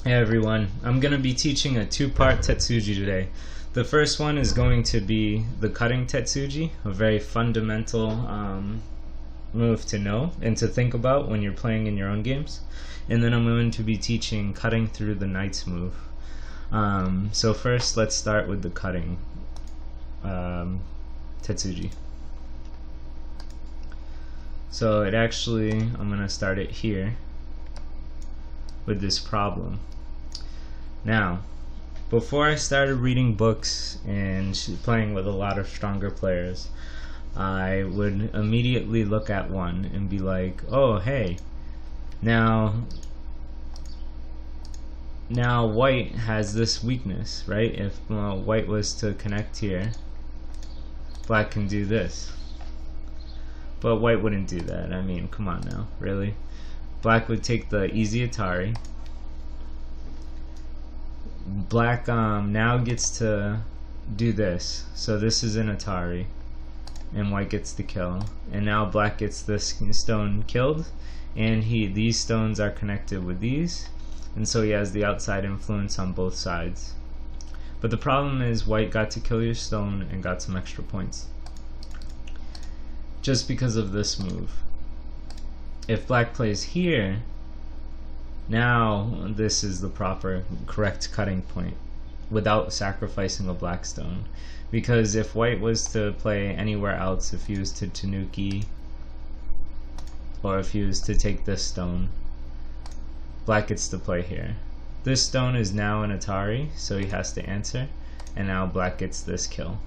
Hey everyone, I'm going to be teaching a two-part Tesuji today. The first one is going to be the cutting Tesuji, a very fundamental move to know and to think about when you're playing in your own games. And then I'm going to be teaching cutting through the knight's move. So first let's start with the cutting Tesuji. So I'm going to start it here with this problem. Now, before I started reading books and playing with a lot of stronger players, I would immediately look at one and be like, oh hey, now white has this weakness, right? If white was to connect here, black can do this. But white wouldn't do that. I mean, come on now, really? Black would take the easy Atari. Black now gets to do this. So this is an Atari. And white gets the kill. And now black gets this stone killed. And these stones are connected with these. And so he has the outside influence on both sides. But the problem is white got to kill your stone and got some extra points. Just because of this move. If black plays here, now this is the correct cutting point without sacrificing a black stone. Because if white was to play anywhere else, if he was to tanuki, or if he was to take this stone, black gets to play here. This stone is now an Atari, so he has to answer, and now black gets this kill.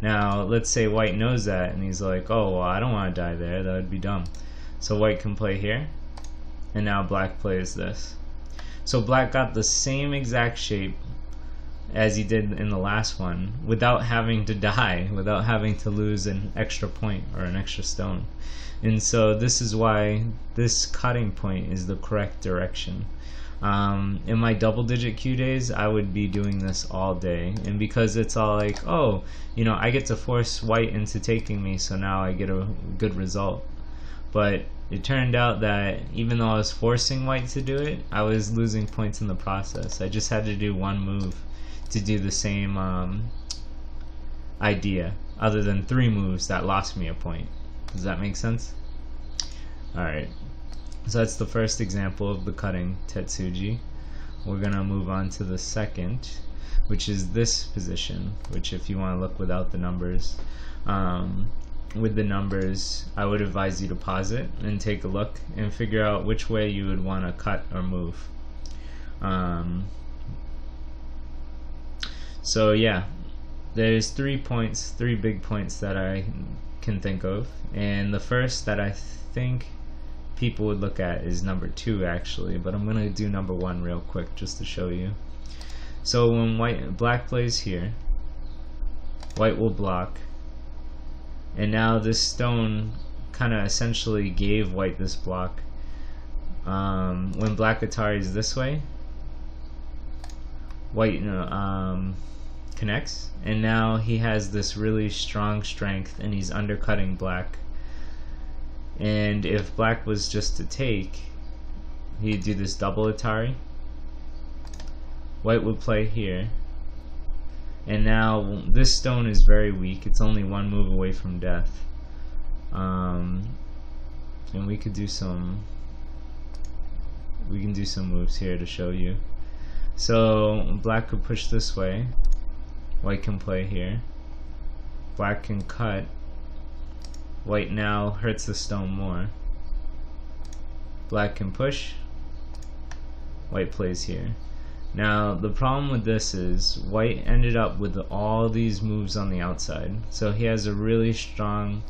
Now, let's say white knows that, and he's like, oh, well, I don't want to die there, that would be dumb. So white can play here, and now black plays this. So black got the same exact shape as he did in the last one, without having to die, without having to lose an extra point or an extra stone. And so this is why this cutting point is the correct direction. In my double-digit Q days, I would be doing this all day, and because it's all like, oh, you know, I get to force white into taking me, so now I get a good result. But it turned out that even though I was forcing white to do it, I was losing points in the process. I just had to do one move to do the same idea, other than 3 moves that lost me a point. Does that make sense? Alright. So that's the first example of the cutting Tesuji. We're gonna move on to the second, which is this position, which if you want to look without the numbers, with the numbers, I would advise you to pause it and take a look and figure out which way you would want to cut or move. So yeah, there's 3 big points that I can think of, and the first that I think people would look at is number 2 actually, but I'm gonna do number 1 real quick just to show you. So when black plays here, white will block, and now this stone kind of essentially gave white this block. When black Atari's this way, white connects, and now he has this really strong strength and he's undercutting black. And if black was just to take, he'd do this double Atari. White would play here. And now this stone is very weak. It's only 1 move away from death. And we can do some moves here to show you. So black could push this way. White can play here. Black can cut. White now hurts the stone more. Black can push. White plays here. Now the problem with this is white ended up with all these moves on the outside. So he has a really strong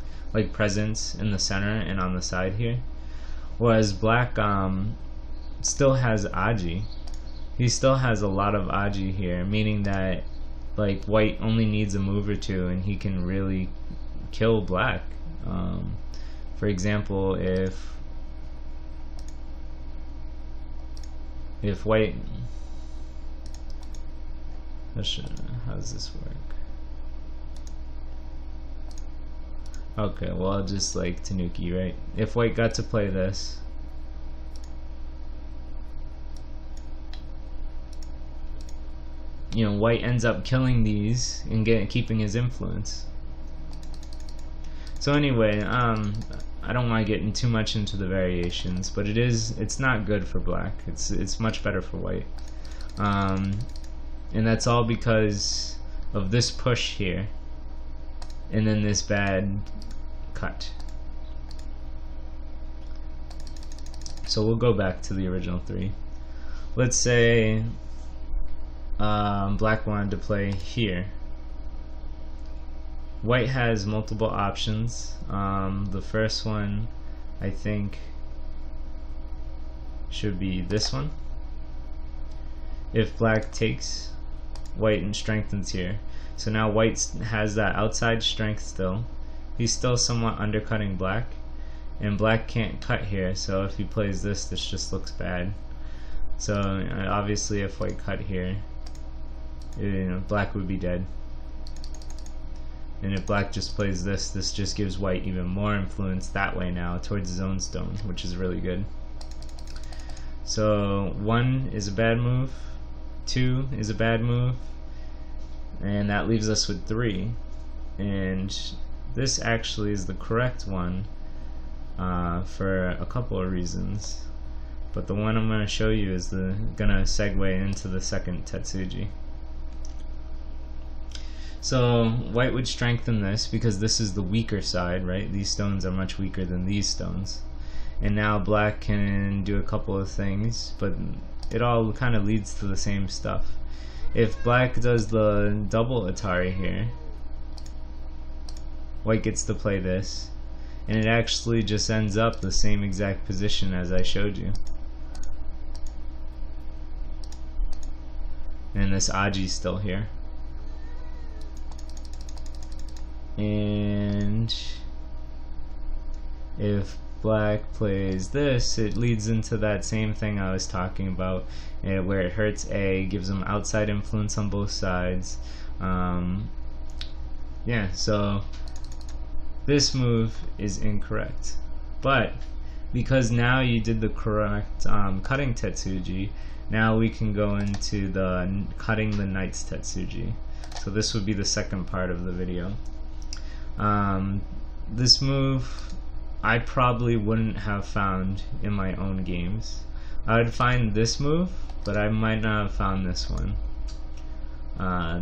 presence in the center and on the side here. Whereas black still has Aji. He still has a lot of Aji here, meaning that white only needs a move or 2 and he can really kill black. For example, if white, how does this work? Okay, well I'll just tanuki, right? If white got to play this, you know, white ends up killing these and keeping his influence. So anyway, I don't want to get too much into the variations, but it's not good for black. It's much better for white, and that's all because of this push here, and then this bad cut. So we'll go back to the original three. Let's say black wanted to play here. White has multiple options. The first one, I think, should be this one. If black takes, white and strengthens here. So now white has that outside strength still. He's still somewhat undercutting black, and black can't cut here, so if he plays this, this just looks bad. So obviously if white cut here, you know, black would be dead. And if black just plays this, this just gives white even more influence that way now towards his own stone, which is really good. So 1 is a bad move, 2 is a bad move, and that leaves us with 3. And this actually is the correct one for a couple of reasons. But the one I'm going to show you is gonna segue into the second Tesuji. So white would strengthen this because this is the weaker side, right? These stones are much weaker than these stones. And now black can do a couple of things, but it all kind of leads to the same stuff. If black does the double Atari here, white gets to play this, and it actually just ends up the same exact position as I showed you. And this Aji's still here. And if black plays this, it leads into that same thing I was talking about, where it hurts A, gives them outside influence on both sides. Yeah, so this move is incorrect. But because now you did the correct cutting Tesuji, now we can go into the cutting the knight's Tesuji. So this would be the second part of the video. This move I probably wouldn't have found in my own games. I would find this move, but I might not have found this one.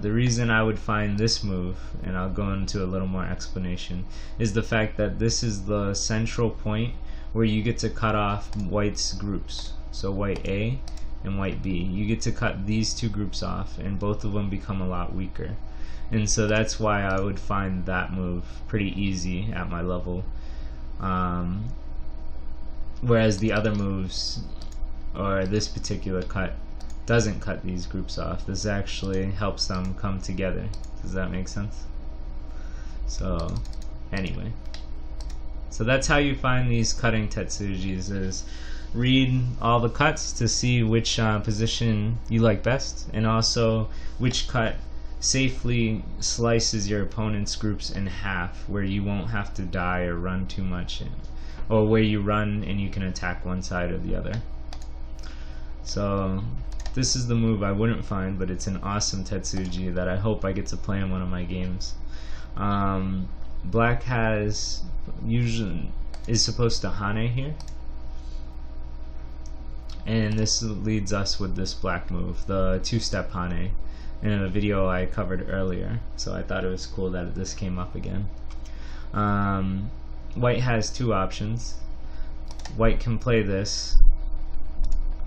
The reason I would find this move, and I'll go into a little more explanation, is the fact that this is the central point where you get to cut off white's groups. So white A and white B. You get to cut these two groups off, and both of them become a lot weaker. And so that's why I would find that move pretty easy at my level. Whereas the other moves, or this particular cut, doesn't cut these groups off. This actually helps them come together. Does that make sense? So anyway, so that's how you find these cutting Tetsujis, is read all the cuts to see which position you like best, and also which cut safely slices your opponent's groups in half, where you won't have to die or run too much, or where you run and you can attack one side or the other. So this is the move I wouldn't find, but it's an awesome Tesuji that I hope I get to play in one of my games. Black is supposed to Hane here, and this leads us with this black move, the two-step Hane, in a video I covered earlier, so I thought it was cool that this came up again. White has two options. White can play this.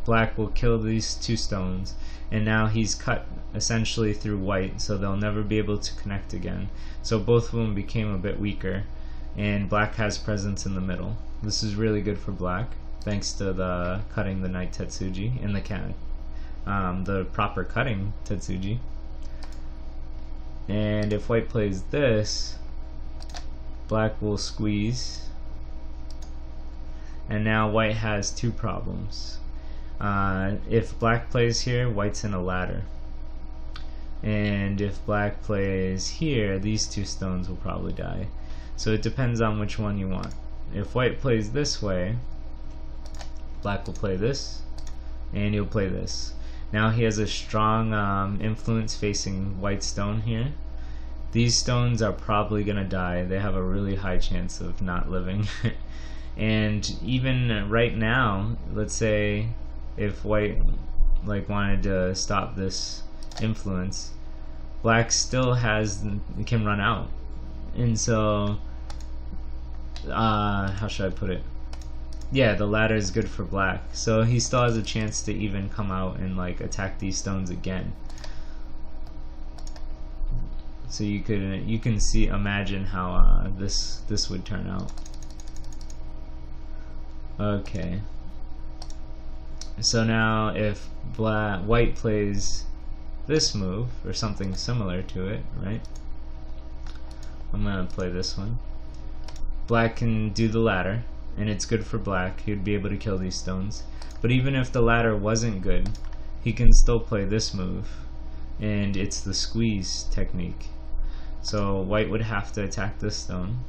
Black will kill these two stones, and now he's cut essentially through white, so they'll never be able to connect again. So both of them became a bit weaker, and black has presence in the middle. This is really good for black, thanks to the cutting the knight Tesuji and the proper cutting Tesuji. And if white plays this, black will squeeze, and now white has two problems. If black plays here, white's in a ladder, and if black plays here, these two stones will probably die. So it depends on which one you want. If white plays this way, black will play this, and he'll play this. Now he has a strong influence facing white stone here. These stones are probably gonna die. They have a really high chance of not living. And even right now, let's say if white wanted to stop this influence, black still can run out. And so how should I put it? Yeah, the ladder is good for black. So he still has a chance to even come out and attack these stones again. So you can imagine how this would turn out. Okay. So now if white plays this move or something similar to it, right? I'm gonna play this one. Black can do the ladder, and it's good for black. He would be able to kill these stones. But even if the ladder wasn't good, he can still play this move, and it's the squeeze technique. So white would have to attack this stone.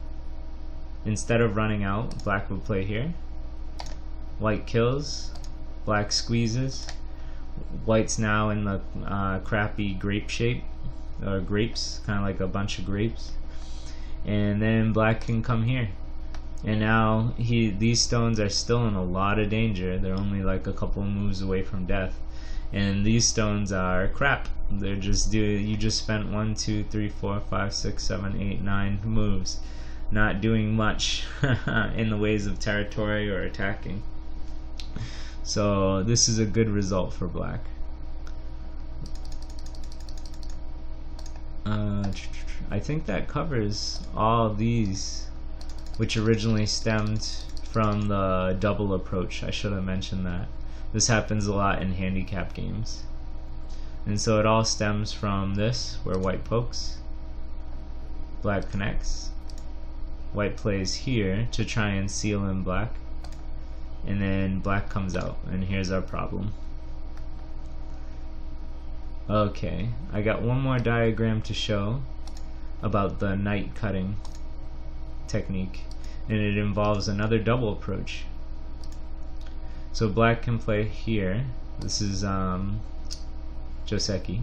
Instead of running out, black would play here. White kills, black squeezes. White's now in the crappy grape shape, or grapes, kind of like a bunch of grapes. And then black can come here. And now these stones are still in a lot of danger. They're only like a couple of moves away from death. And these stones are crap. They're you just spent 1, 2, 3, 4, 5, 6, 7, 8, 9 moves not doing much in the ways of territory or attacking. So this is a good result for black. I think that covers all of these, which originally stemmed from the double approach. I should have mentioned that. This happens a lot in handicap games. And so it all stems from this, where white pokes, black connects, white plays here to try and seal in black, and then black comes out, and here's our problem. Okay, I got one more diagram to show about the knight cutting technique, and it involves another double approach. So black can play here. This is Joseki.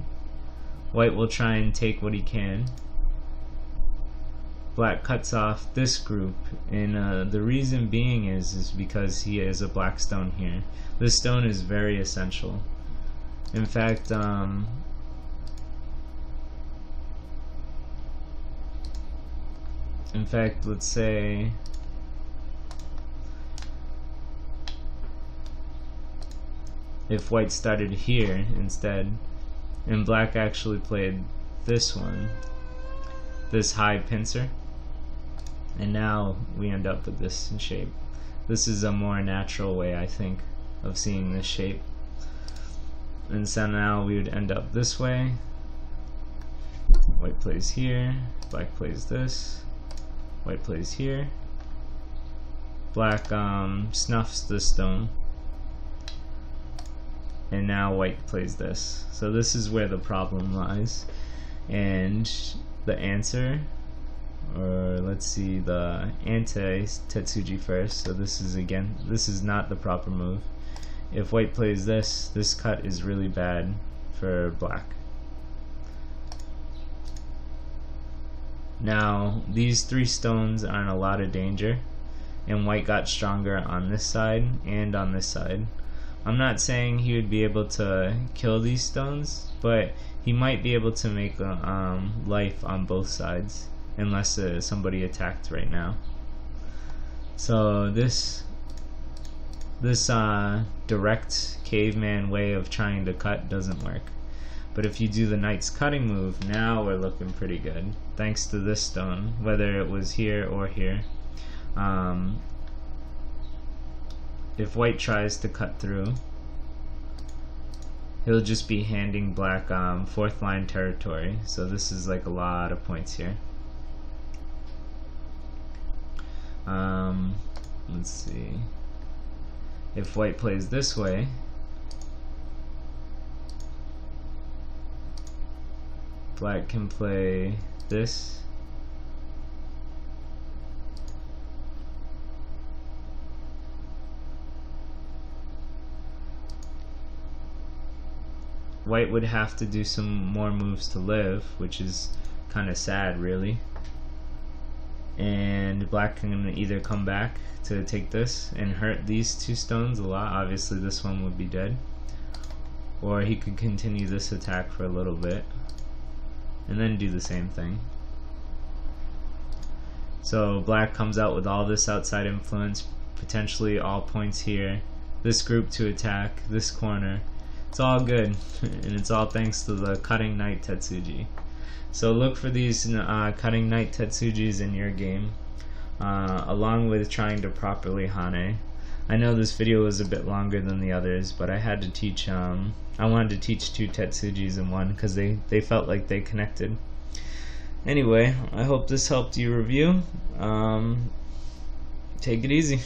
White will try and take what he can. Black cuts off this group, and the reason being is because he has a black stone here. This stone is very essential. In fact, let's say if white started here instead, and black actually played this one, this high pincer, and now we end up with this shape. This is a more natural way, I think, of seeing this shape. And so now we would end up this way. White plays here, black plays this, white plays here. Black snuffs this stone, and now white plays this. So this is where the problem lies. And the answer, or let's see, the anti-Tesuji first. So this is not the proper move. If white plays this cut is really bad for black. Now these three stones are in a lot of danger, and white got stronger on this side and on this side. I'm not saying he would be able to kill these stones, but he might be able to make life on both sides, unless somebody attacked right now. So this direct caveman way of trying to cut doesn't work. But if you do the knight's cutting move, now we're looking pretty good, thanks to this stone, whether it was here or here. If white tries to cut through, he'll just be handing black fourth line territory. So this is like a lot of points here. Let's see. If white plays this way, black can play this. white would have to do some more moves to live, which is kind of sad, really. And black can either come back to take this and hurt these two stones a lot. Obviously this one would be dead. Or he could continue this attack for a little bit and then do the same thing. So black comes out with all this outside influence, potentially all points here, this group to attack, this corner. It's all good, and it's all thanks to the cutting knight Tesuji. So look for these cutting knight Tetsujis in your game, along with trying to properly Hane. I know this video was a bit longer than the others, but I had to teach, I wanted to teach 2 Tetsujis in one because they felt like they connected. Anyway, I hope this helped you review. Take it easy.